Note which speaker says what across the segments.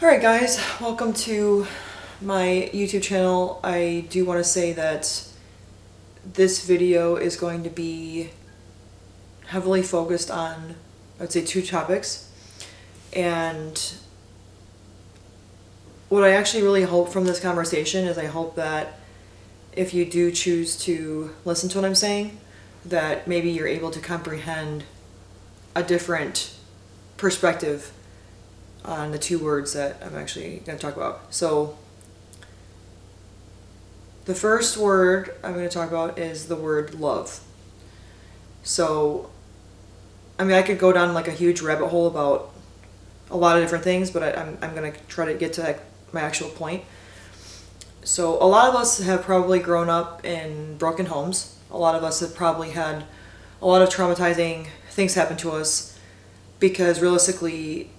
Speaker 1: Alright guys, welcome to my YouTube channel. I do want to say that this video is going to be heavily focused on, I'd say, two topics. And what I actually really hope from this conversation is I hope that if you do choose to listen to what I'm saying, that maybe you're able to comprehend a different perspective on the two words that I'm actually going to talk about. So the first word I'm going to talk about is the word love. So, I mean, I could go down like a huge rabbit hole about a lot of different things, but I'm going to try to get to my actual point. So a lot of us have probably grown up in broken homes. A lot of us have probably had a lot of traumatizing things happen to us because realistically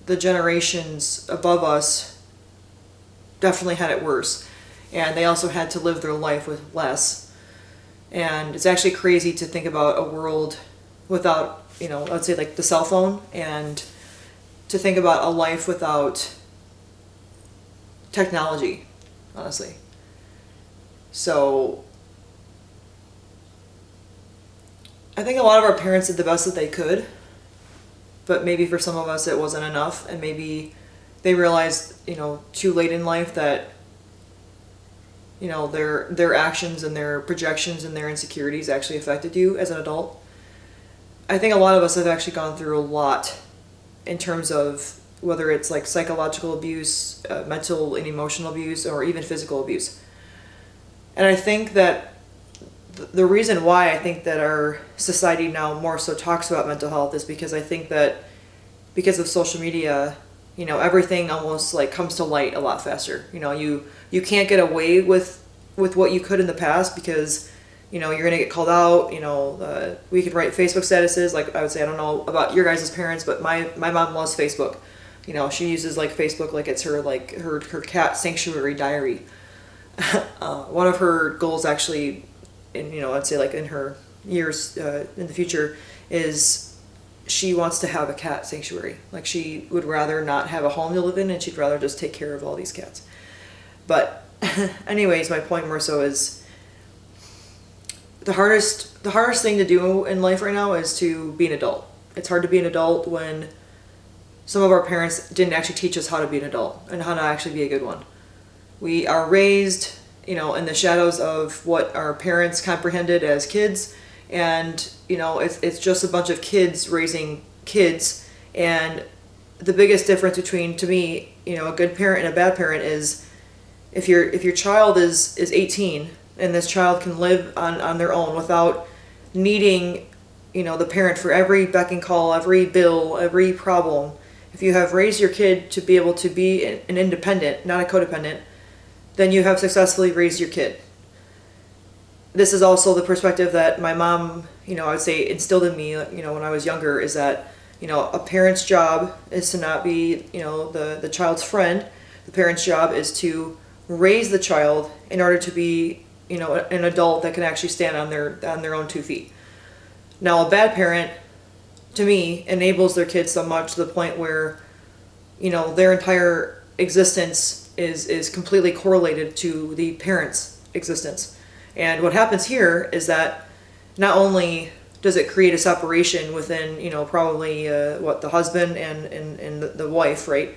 Speaker 1: the generations above us definitely had it worse, and they also had to live their life with less. And it's actually crazy to think about a world without, let's say like the cell phone, and to think about a life without technology, honestly. So I think a lot of our parents did the best that they could, but maybe for some of us it wasn't enough, and maybe they realized, too late in life that, their actions and their projections and their insecurities actually affected you as an adult. I think a lot of us have actually gone through a lot in terms of whether it's like psychological abuse, mental and emotional abuse, or even physical abuse. And I think that the reason why I think that our society now more so talks about mental health is because I think that because of social media, everything almost like comes to light a lot faster. You can't get away with what you could in the past because, you're going to get called out. We could write Facebook statuses. Like I would say, I don't know about your guys' parents, but my mom loves Facebook. She uses like Facebook like it's her cat sanctuary diary. One of her goals actually, I'd say like in her years in the future, is she wants to have a cat sanctuary. Like she would rather not have a home to live in, and she'd rather just take care of all these cats. But anyways, my point more so is the hardest thing to do in life right now is to be an adult. It's hard to be an adult when some of our parents didn't actually teach us how to be an adult and how to actually be a good one. We are raised, in the shadows of what our parents comprehended as kids, and it's just a bunch of kids raising kids. And the biggest difference between, to me, a good parent and a bad parent is if your child is 18 and this child can live on their own without needing the parent for every beck and call, every bill, every problem. If you have raised your kid to be able to be an independent, not a codependent, then you have successfully raised your kid. This is also the perspective that my mom, I would say instilled in me, when I was younger, is that, a parent's job is to not be, the child's friend. The parent's job is to raise the child in order to be, an adult that can actually stand on their own 2 feet. Now, a bad parent, to me, enables their kids so much to the point where, their entire existence is completely correlated to the parent's existence. And what happens here is that not only does it create a separation within, probably the husband and the wife, right?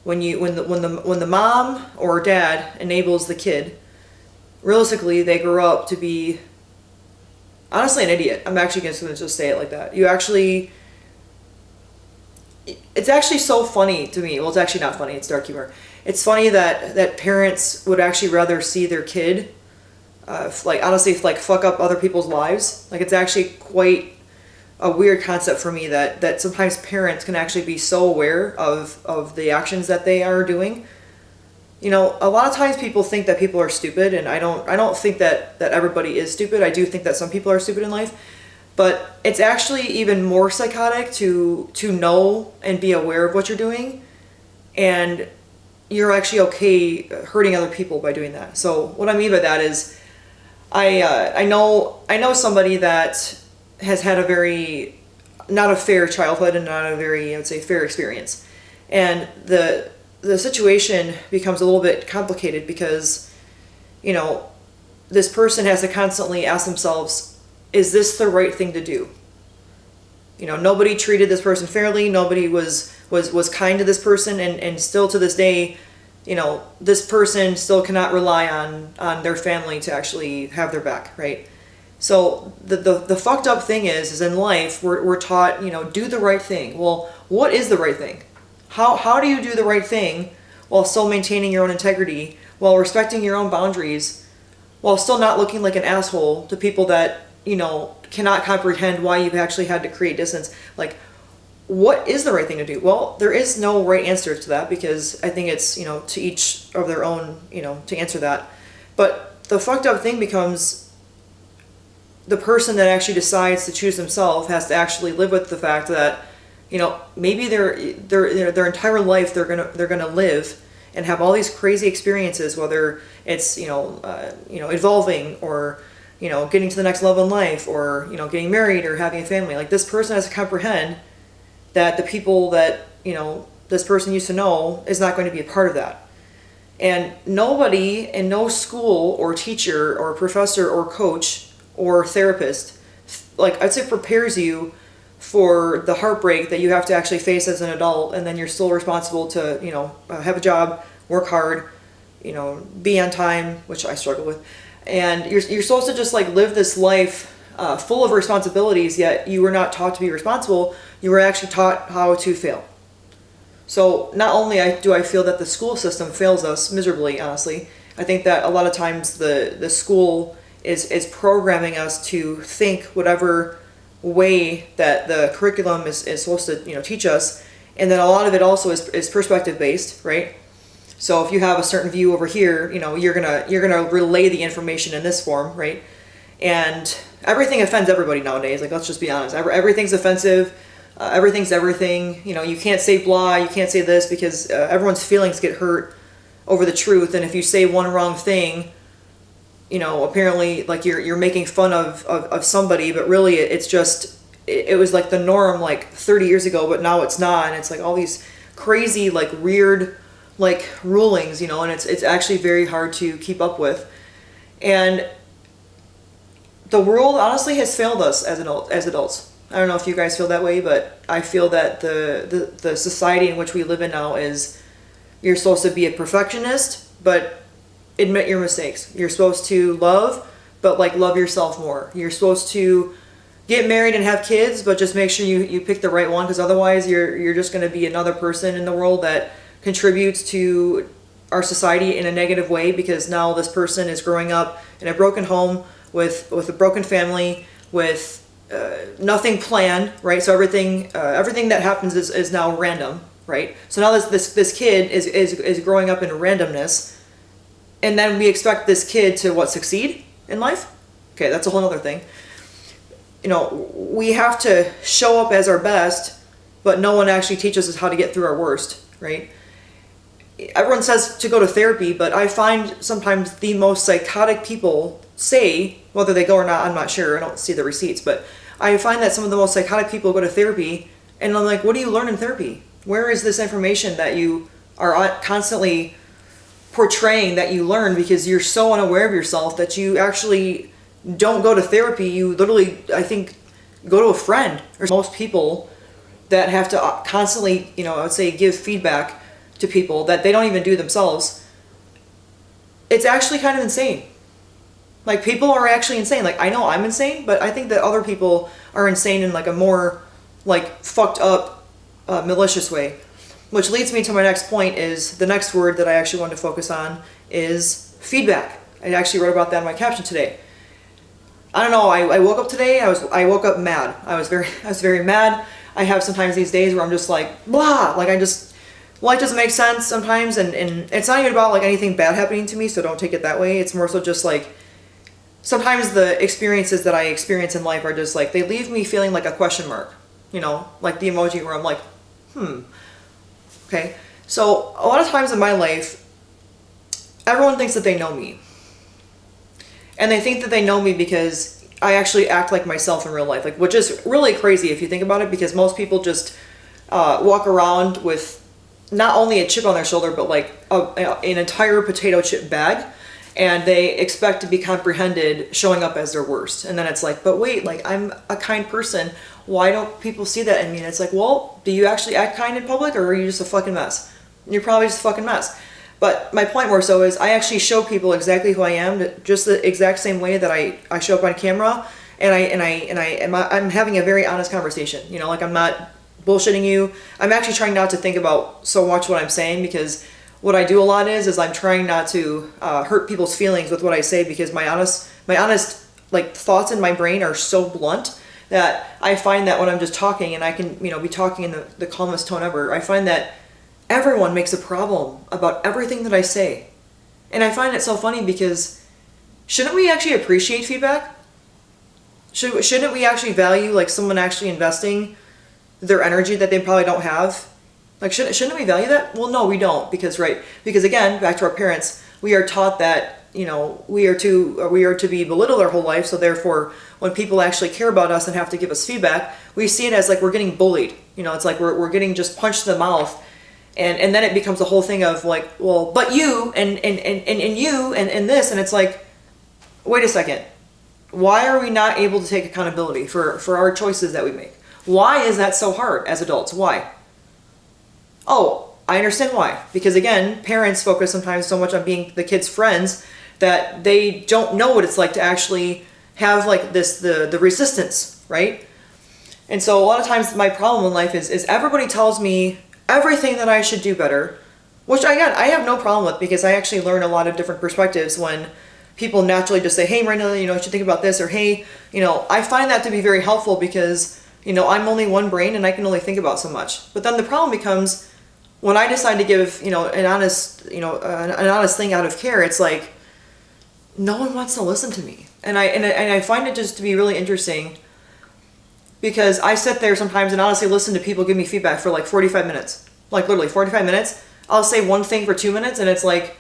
Speaker 1: When the mom or dad enables the kid, realistically they grow up to be honestly an idiot. I'm actually going to just say it like that. It's actually so funny to me. Well, it's actually not funny. It's dark humor. It's funny that parents would actually rather see their kid, honestly, fuck up other people's lives. Like, it's actually quite a weird concept for me that sometimes parents can actually be so aware of the actions that they are doing. A lot of times people think that people are stupid, and I don't think that everybody is stupid. I do think that some people are stupid in life. But it's actually even more psychotic to know and be aware of what you're doing, and you're actually okay hurting other people by doing that. So what I mean by that is, I know somebody that has had a very not a fair childhood and not a very, I would say, fair experience. And the situation becomes a little bit complicated because, you know, this person has to constantly ask themselves, is this the right thing to do? You know, nobody treated this person fairly, nobody was kind to this person, and still to this day, you know, this person still cannot rely on their family to actually have their back, right? So the fucked up thing is in life, we're taught, you know, do the right thing. Well, what is the right thing? How do you do the right thing while still maintaining your own integrity, while respecting your own boundaries, while still not looking like an asshole to people that, you know, cannot comprehend why you've actually had to create distance? Like, what is the right thing to do? Well, there is no right answer to that, because I think it's, you know, to each of their own, you know, to answer that. But the fucked up thing becomes the person that actually decides to choose themselves has to actually live with the fact that, you know, maybe their entire life they're gonna live and have all these crazy experiences, whether it's, you know, evolving, or, you know, getting to the next level in life, or, you know, getting married or having a family. Like, this person has to comprehend that the people that, you know, this person used to know is not going to be a part of that. And nobody, and no school or teacher or professor or coach or therapist, like, I'd say, prepares you for the heartbreak that you have to actually face as an adult, and then you're still responsible to, you know, have a job, work hard, you know, be on time, which I struggle with, and you're supposed to just like live this life full of responsibilities, yet you were not taught to be responsible, you were actually taught how to fail. So not only do I feel that the school system fails us miserably, honestly, I think that a lot of times the school is programming us to think whatever way that the curriculum is supposed to, you know, teach us. And then a lot of it also is perspective based, right? So if you have a certain view over here, you know, you're gonna relay the information in this form, right? And everything offends everybody nowadays. Like, let's just be honest. Everything's offensive. Everything's everything. You know, you can't say blah, you can't say this, because everyone's feelings get hurt over the truth. And if you say one wrong thing, you know, apparently, like, you're making fun of somebody, but really it's just, it was like the norm like 30 years ago, but now it's not. And it's like all these crazy, like, weird, like, rulings, you know, and it's actually very hard to keep up with. And the world honestly has failed us as adults. I don't know if you guys feel that way, but I feel that the society in which we live in now is, you're supposed to be a perfectionist, but admit your mistakes. You're supposed to love, but like love yourself more. You're supposed to get married and have kids, but just make sure you pick the right one, because otherwise you're just going to be another person in the world that contributes to our society in a negative way, because now this person is growing up in a broken home with a broken family, with nothing planned, right? So everything that happens is now random, right? So now this kid is growing up in randomness. And then we expect this kid to succeed in life? Okay, that's a whole other thing. You know, we have to show up as our best, but no one actually teaches us how to get through our worst, right? Everyone says to go to therapy, but I find sometimes the most psychotic people say, whether they go or not, I'm not sure, I don't see the receipts, but I find that some of the most psychotic people go to therapy, and I'm like, what do you learn in therapy? Where is this information that you are constantly portraying that you learn, because you're so unaware of yourself that you actually don't go to therapy? You literally, I think, go to a friend. Or most people that have to constantly, you know, I would say, give feedback to people that they don't even do themselves. It's actually kind of insane. Like, people are actually insane. Like, I know I'm insane, but I think that other people are insane in like a more like fucked up, malicious way. Which leads me to my next point, is the next word that I actually wanted to focus on is feedback. I actually wrote about that in my caption today. I don't know, I woke up today, I woke up mad. I was very mad. I have sometimes these days where I'm just like, blah, like life doesn't make sense sometimes, and it's not even about like anything bad happening to me, so don't take it that way. It's more so just like, sometimes the experiences that I experience in life are just like, they leave me feeling like a question mark. You know, like the emoji where I'm like, Okay, so a lot of times in my life, everyone thinks that they know me. And they think that they know me because I actually act like myself in real life, like, which is really crazy if you think about it, because most people just walk around with not only a chip on their shoulder, but like an entire potato chip bag, and they expect to be comprehended showing up as their worst. And then it's like, but wait, like I'm a kind person. Why don't people see that in me? And it's like, well, do you actually act kind in public, or are you just a fucking mess? You're probably just a fucking mess. But my point more so is I actually show people exactly who I am, just the exact same way that I show up on camera, and I'm having a very honest conversation. You know, like I'm not bullshitting you. I'm actually trying not to think about so much what I'm saying, because what I do a lot is I'm trying not to hurt people's feelings with what I say, because my honest like thoughts in my brain are so blunt that I find that when I'm just talking, and I can, you know, be talking in the calmest tone ever, I find that everyone makes a problem about everything that I say. And I find it so funny, because shouldn't we actually appreciate feedback? Shouldn't we actually value like someone actually investing their energy that they probably don't have? Like, shouldn't we value that? Well, no, we don't, because again, back to our parents, we are taught that, you know, we are to be belittled our whole life. So therefore, when people actually care about us and have to give us feedback, we see it as like we're getting bullied. You know, it's like we're getting just punched in the mouth, and then it becomes a whole thing of like, well, but you and you and this, and it's like, wait a second, why are we not able to take accountability for our choices that we make? Why is that so hard as adults? Why? Oh, I understand why. Because again, parents focus sometimes so much on being the kids' friends that they don't know what it's like to actually have like the resistance, right? And so a lot of times my problem in life is everybody tells me everything that I should do better, which again, I have no problem with, because I actually learn a lot of different perspectives when people naturally just say, hey, Miranda, you know, you should think about this, or hey, you know, I find that to be very helpful, because, you know, I'm only one brain and I can only think about so much. But then the problem becomes when I decide to give, you know, an honest thing out of care, it's like no one wants to listen to me. And I find it just to be really interesting, because I sit there sometimes and honestly listen to people give me feedback for like 45 minutes. Like literally 45 minutes. I'll say one thing for 2 minutes, and it's like,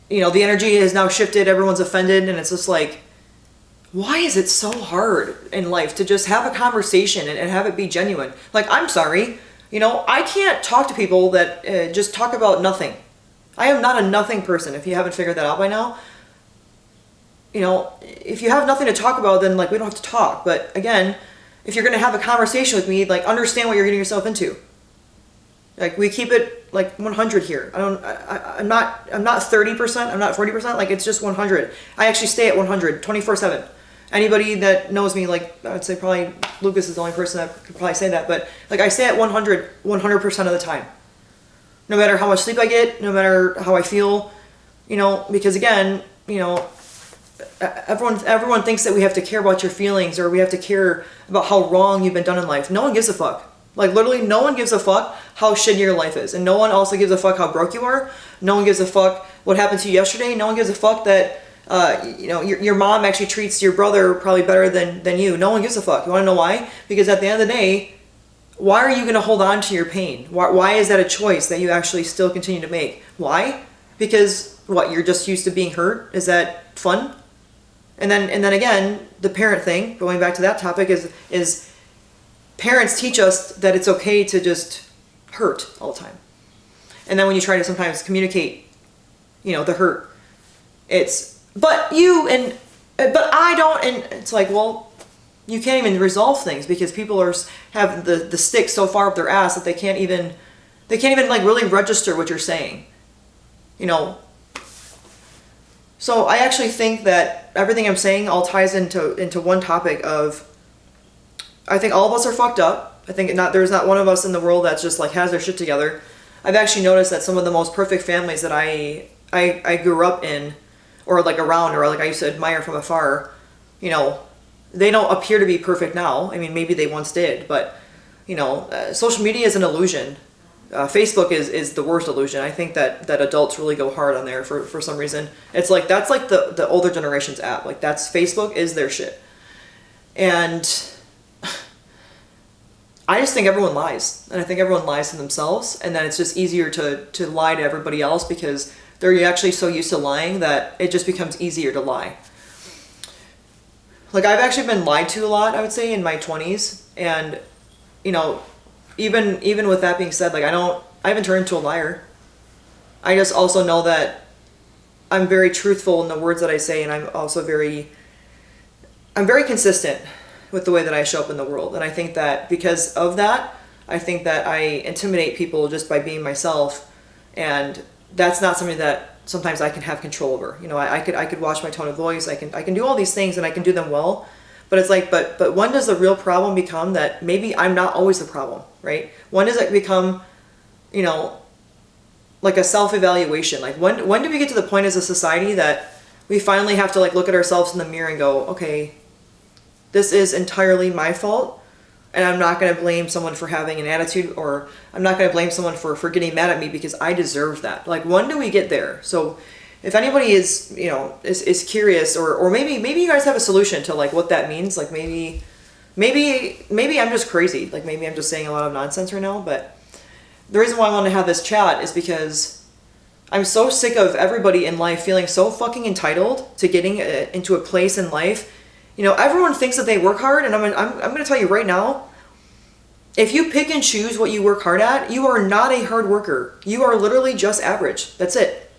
Speaker 1: you know, the energy has now shifted, everyone's offended, and it's just like, why is it so hard in life to just have a conversation and have it be genuine? Like, I'm sorry, you know, I can't talk to people that just talk about nothing. I am not a nothing person, if you haven't figured that out by now. You know, if you have nothing to talk about, then like we don't have to talk. But again, if you're going to have a conversation with me, like understand what you're getting yourself into. Like we keep it like 100 here. I'm not 30%, I'm not 40%, like it's just 100. I actually stay at 100 24/7. Anybody that knows me, like I would say probably Lucas is the only person that could probably say that, but like I stay at 100% of the time. No matter how much sleep I get, no matter how I feel, you know, because again, you know, everyone thinks that we have to care about your feelings, or we have to care about how wrong you've been done in life. No one gives a fuck. Like literally no one gives a fuck how shitty your life is. And no one also gives a fuck how broke you are. No one gives a fuck what happened to you yesterday. No one gives a fuck that you know, your mom actually treats your brother probably better than you. No one gives a fuck. You want to know why? Because at the end of the day, why are you going to hold on to your pain? Why is that a choice that you actually still continue to make? Why? Because what, you're just used to being hurt? Is that fun? And then again, the parent thing, going back to that topic, is parents teach us that it's okay to just hurt all the time. And then when you try to sometimes communicate, you know, the hurt, it's, but you, but I don't, and it's like, well, you can't even resolve things because people have the stick so far up their ass that they can't even like really register what you're saying, you know. So I actually think that everything I'm saying all ties into one topic of, I think all of us are fucked up. I think there's not one of us in the world that's just like has their shit together. I've actually noticed that some of the most perfect families that I grew up in, or like around, or like I used to admire from afar, you know, they don't appear to be perfect now. I mean, maybe they once did, but you know, social media is an illusion. Facebook is the worst illusion. I think that adults really go hard on there for some reason. It's like, that's like the older generation's app. Like that's, Facebook is their shit. And I just think everyone lies. And I think everyone lies to themselves. And then it's just easier to lie to everybody else because they're actually so used to lying that it just becomes easier to lie. Like I've actually been lied to a lot, I would say, in my 20s. And, you know, even with that being said, like I don't I haven't turned into a liar. I just also know that I'm very truthful in the words that I say, and I'm very consistent with the way that I show up in the world. And I think that because of that, I think that I intimidate people just by being myself, and that's not something that sometimes I can have control over. You know, I could watch my tone of voice, I can do all these things, and I can do them well. But it's like, but when does the real problem become that maybe I'm not always the problem, right? When does it become, you know, like a self-evaluation? Like when do we get to the point as a society that we finally have to like look at ourselves in the mirror and go, okay, this is entirely my fault, and I'm not going to blame someone for having an attitude, or I'm not going to blame someone for getting mad at me because I deserve that. Like, when do we get there? So if anybody is, you know, is curious, or maybe you guys have a solution to like what that means, like maybe I'm just crazy, like maybe I'm just saying a lot of nonsense right now. But the reason why I want to have this chat is because I'm so sick of everybody in life feeling so fucking entitled to getting into a place in life. You know, everyone thinks that they work hard, and I'm going to tell you right now, if you pick and choose what you work hard at, you are not a hard worker. You are literally just average. That's it.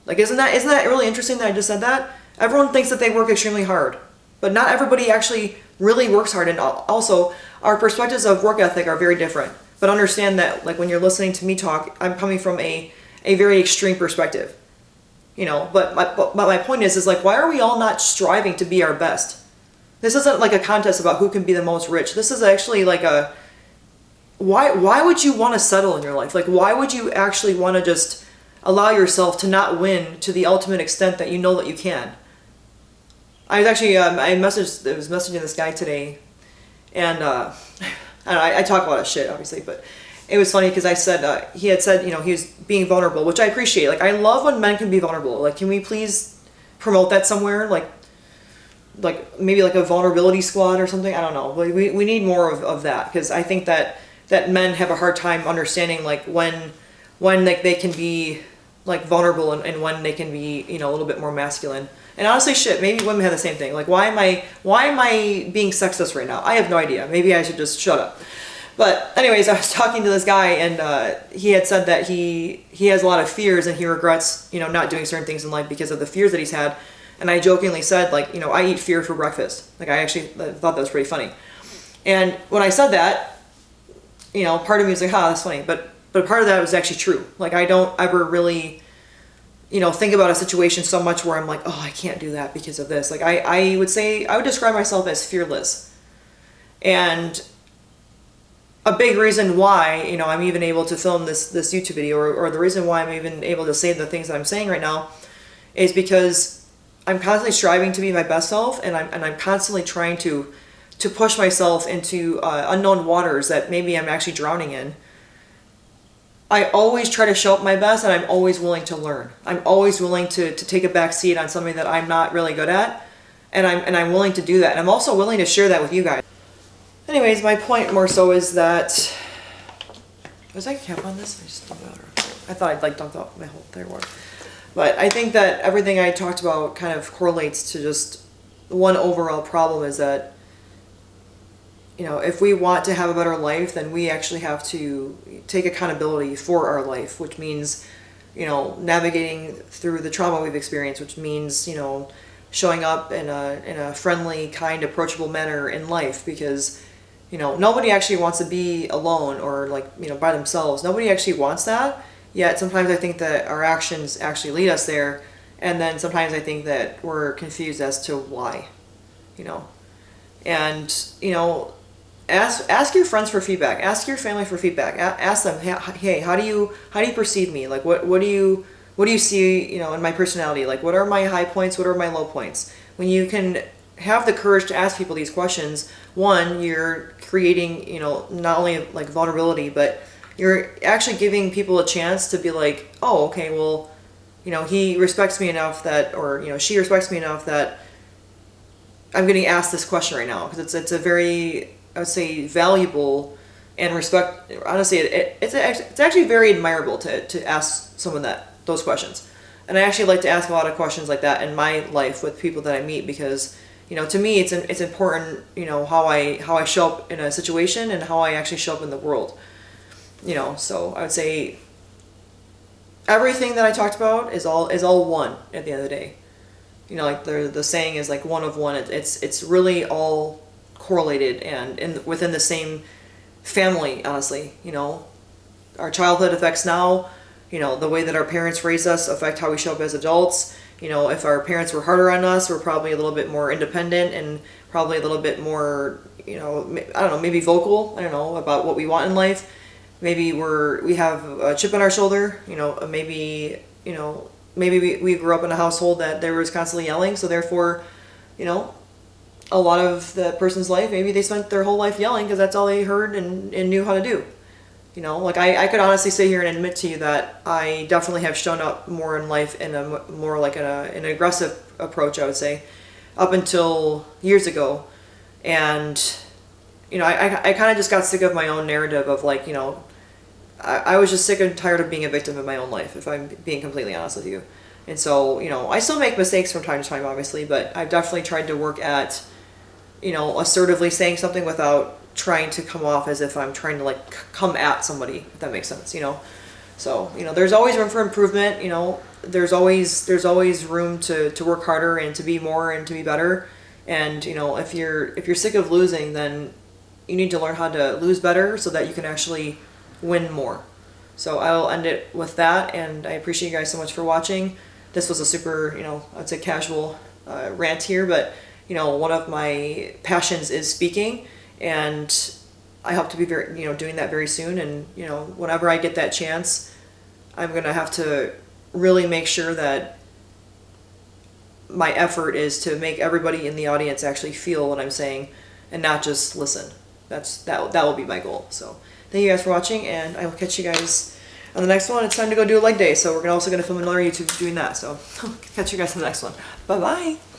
Speaker 1: Like, isn't that really interesting that I just said that? Everyone thinks that they work extremely hard, but not everybody actually really works hard. And also, our perspectives of work ethic are very different. But understand that, like, when you're listening to me talk, I'm coming from a very extreme perspective. You know, but my point is like, why are we all not striving to be our best? This isn't like a contest about who can be the most rich. This is actually like a, why would you want to settle in your life? Like, why would you actually want to just allow yourself to not win to the ultimate extent that you know that you can? I was actually, I was messaging this guy today, and I don't know, I talk a lot of shit, obviously, but it was funny because I said, he had said, you know, he was being vulnerable, which I appreciate. Like, I love when men can be vulnerable. Like, can we please promote that somewhere? Like maybe like a vulnerability squad or something? I don't know. We need more of that, because I think that men have a hard time understanding, like, when like they can be like vulnerable and when they can be, you know, a little bit more masculine. And honestly, shit, maybe women have the same thing. Like, why am I being sexist right now? I have no idea. Maybe I should just shut up. But anyways, I was talking to this guy, and he had said that he has a lot of fears, and he regrets, you know, not doing certain things in life because of the fears that he's had. And I jokingly said, like, you know, I eat fear for breakfast. Like, I actually thought that was pretty funny. And when I said that, you know, part of me was like, that's funny. But part of that was actually true. Like, I don't ever really, you know, think about a situation so much where I'm like, oh, I can't do that because of this. Like, I would describe myself as fearless. And a big reason why, you know, I'm even able to film this YouTube video, or the reason why I'm even able to say the things that I'm saying right now, is because I'm constantly striving to be my best self, and I'm constantly trying to push myself into unknown waters that maybe I'm actually drowning in. I always try to show up my best, and I'm always willing to learn. I'm always willing to take a back seat on something that I'm not really good at, and I'm willing to do that. And I'm also willing to share that with you guys. Anyways, my point more so is that, was I cap on this? I just dumped it out. I thought I'd like dumped out my whole third one. But I think that everything I talked about kind of correlates to just one overall problem, is that, you know, if we want to have a better life, then we actually have to take accountability for our life, which means, you know, navigating through the trauma we've experienced, which means, you know, showing up in a friendly, kind, approachable manner in life, because, you know, nobody actually wants to be alone or, like, you know, by themselves. Nobody actually wants that. Yet sometimes I think that our actions actually lead us there, and then sometimes I think that we're confused as to why, you know. And, you know, ask your friends for feedback. Ask your family for feedback. Ask them, hey, how do you perceive me? Like, what do you see, you know, in my personality? Like, what are my high points? What are my low points? When you can have the courage to ask people these questions, one, you're creating, you know, not only like vulnerability, but you're actually giving people a chance to be like, oh, okay, well, you know, he respects me enough that, or, you know, she respects me enough that I'm getting asked this question right now, because it's a very, I would say, valuable and respect. Honestly, it's actually very admirable to ask someone those questions. And I actually like to ask a lot of questions like that in my life with people that I meet, because, you know, to me it's important, you know, how I show up in a situation and how I actually show up in the world. You know, so I would say everything that I talked about is all one at the end of the day. You know, like the saying is like one of one. It's really all correlated and within the same family, honestly. You know, our childhood affects now. You know, the way that our parents raised us affect how we show up as adults. You know, if our parents were harder on us, we're probably a little bit more independent and probably a little bit more, you know, I don't know, maybe vocal, I don't know, about what we want in life. Maybe we have a chip on our shoulder, you know, maybe, you know, maybe we grew up in a household that there was constantly yelling, so therefore, you know, a lot of the person's life, maybe they spent their whole life yelling because that's all they heard and knew how to do. You know, like I could honestly sit here and admit to you that I definitely have shown up more in life in a more like an aggressive approach, I would say, up until years ago. And, you know, I kind of just got sick of my own narrative of like, you know, I was just sick and tired of being a victim in my own life, if I'm being completely honest with you. And so, you know, I still make mistakes from time to time, obviously, but I've definitely tried to work at, you know, assertively saying something without trying to come off as if I'm trying to like come at somebody, if that makes sense, you know. So, you know, there's always room for improvement, you know. There's always room to work harder and to be more and to be better. And, you know, if you're sick of losing, then you need to learn how to lose better so that you can actually win more. So I'll end it with that, and I appreciate you guys so much for watching. This was a super, you know, I'd say casual rant here, but, you know, one of my passions is speaking, and I hope to be very, you know, doing that very soon. And, you know, whenever I get that chance, I'm gonna have to really make sure that my effort is to make everybody in the audience actually feel what I'm saying and not just listen. That will be my goal. So thank you guys for watching, and I will catch you guys on the next one. It's time to go do a leg day, so we're also gonna film another YouTube doing that. So catch you guys in the next one. Bye bye.